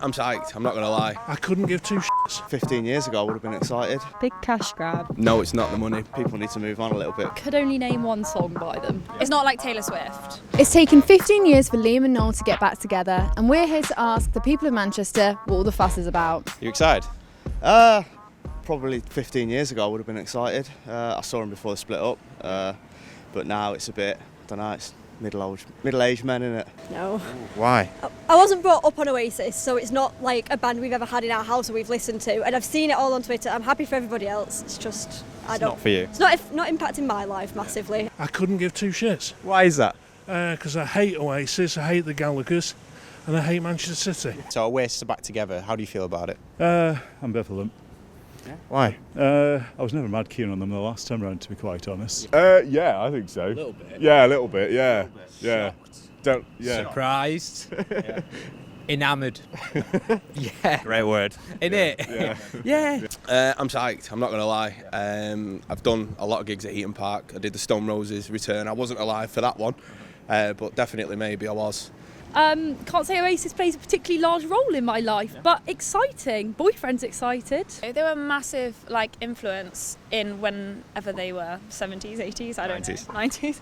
I'm psyched, I'm not going to lie. I couldn't give two shits. 15 years ago I would have been excited. Big cash grab. No, it's not the money. People need to move on a little bit. Could only name one song by them. It's not like Taylor Swift. It's taken 15 years for Liam and Noel to get back together, and we're here to ask the people of Manchester what all the fuss is about. You excited? Probably 15 years ago I would have been excited. I saw them before they split up, but now it's a bit, I don't know, it's middle-aged men, innit? No. Why? I wasn't brought up on Oasis, so it's not like a band we've ever had in our house or we've listened to, and I've seen it all on Twitter. I'm happy for everybody else. It's just, It's not for you. It's not impacting my life massively. I couldn't give two shits. Why is that? Because I hate Oasis, I hate the Gallaghers, and I hate Manchester City. So Oasis are back together. How do you feel about it? I'm ambivalent. Why? I was never mad keen on them the last time round, to be quite honest. Yeah, I think so. A little bit. Yeah, a little bit. Yeah, yeah. Don't. Yeah. Surprised. Enamoured. Yeah. Great word. Innit? Yeah. I'm psyched, I'm not going to lie. I've done a lot of gigs at Eaton Park. I did the Stone Roses return. I wasn't alive for that one, but definitely maybe I was. Can't say Oasis plays a particularly large role in my life, but exciting. Boyfriend's excited. They were a massive influence in whenever they were 70s, 80s, I don't know, 90s.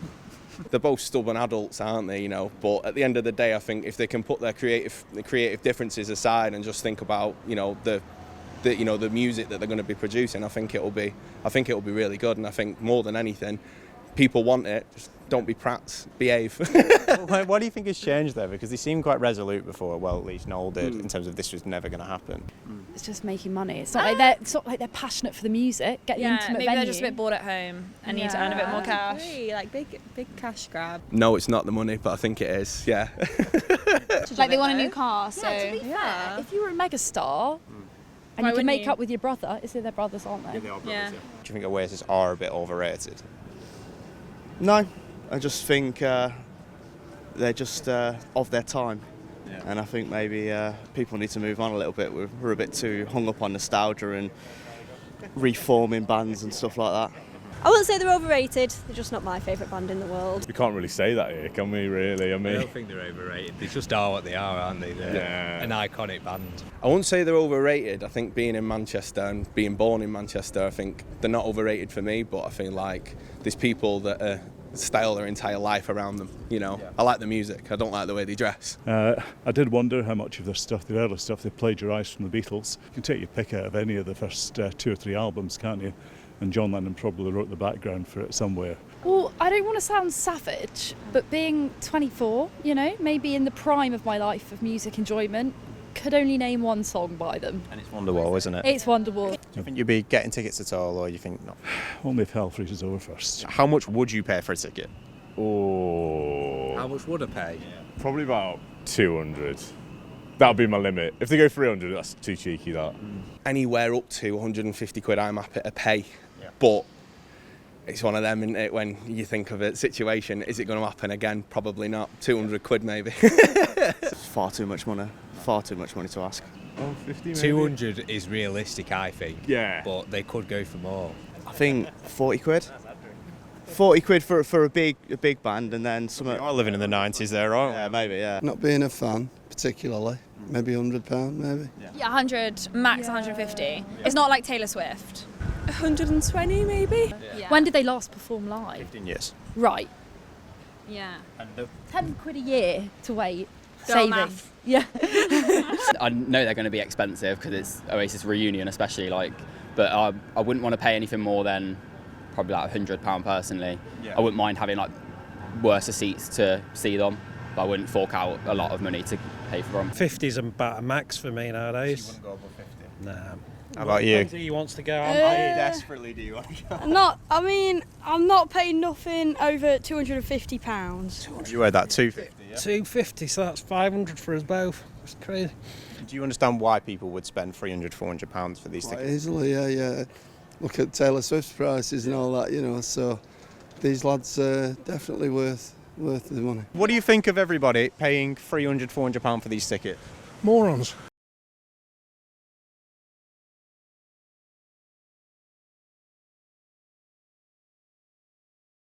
They're both stubborn adults, aren't they? But at the end of the day, I think if they can put their creative differences aside and just think about the music that they're going to be producing, I think it'll be really good. And I think more than anything, people want it. Just don't be prats, behave. What do you think has changed there? Because they seemed quite resolute before. Well, at least Noel did, in terms of this was never going to happen. It's just making money. It's not like they're passionate for the music, getting intimate maybe venue. they're just a bit bored at home and need to earn a bit more cash. Like big cash grab. No, it's not the money, but I think it is. Yeah. Like they want a new car, so... Yeah, to be fair, if you were a megastar and you can make up with your brother, is it their brothers, aren't they? Yeah, they are brothers, yeah. Do you think Oasis are a bit overrated? No, I just think they're just of their time. Yeah. And I think maybe people need to move on a little bit. We're a bit too hung up on nostalgia and reforming bands and stuff like that. I wouldn't say they're overrated, they're just not my favourite band in the world. We can't really say that here, can we? Really? I mean, I don't think they're overrated. They just are what they are, aren't they? They're an iconic band. I wouldn't say they're overrated. I think being in Manchester and being born in Manchester, I think they're not overrated for me, but I feel like there's people that style their entire life around them. I like the music, I don't like the way they dress. I did wonder how much of their stuff, the early stuff, they plagiarised from the Beatles. You can take your pick out of any of the first 2 or 3 albums, can't you? And John Lennon probably wrote the background for it somewhere. Well, I don't want to sound savage, but being 24, maybe in the prime of my life of music enjoyment, could only name one song by them. And it's Wonderwall, isn't it? It's Wonderwall. Do you think you'd be getting tickets at all, or you think not? Only if hell freezes over first. How much would you pay for a ticket? oh, How much would I pay? probably about 200. That'll be my limit. If they go 300, that's too cheeky. That. Anywhere up to 150 quid, I'm happy to pay. Yeah. But it's one of them, isn't it, when you think of a situation, is it going to happen again? Probably not. 200 quid maybe. It's far too much money. Far too much money to ask. 150 maybe? 200 is realistic, I think. Yeah. But they could go for more. I think 40 quid. 40 quid for a big band, and then some. You are living in the 90s there, aren't we? Yeah, maybe, yeah. Not being a fan, particularly. Maybe £100, maybe. Yeah, 100, max 150. It's not like Taylor Swift. 120 maybe? Yeah. When did they last perform live? 15 years. Right. Yeah. 10 quid a year to wait. Girl Saving. math. Yeah. I know they're going to be expensive because it's Oasis Reunion especially, but I wouldn't want to pay anything more than probably like £100 personally. Yeah. I wouldn't mind having worse seats to see them, but I wouldn't fork out a lot of money to pay for them. 50's about a max for me nowadays. So you wouldn't go above 50? Nah. How about you? He wants to go on. How desperately do you want to go? I'm not paying nothing over £250. You heard that, 250, yeah? 250, so that's 500 for us both. It's crazy. Do you understand why people would spend £300, £400 for these tickets? Easily, yeah. Look at Taylor Swift's prices and all that, so these lads are definitely worth the money. What do you think of everybody paying £300, £400 for these tickets? Morons.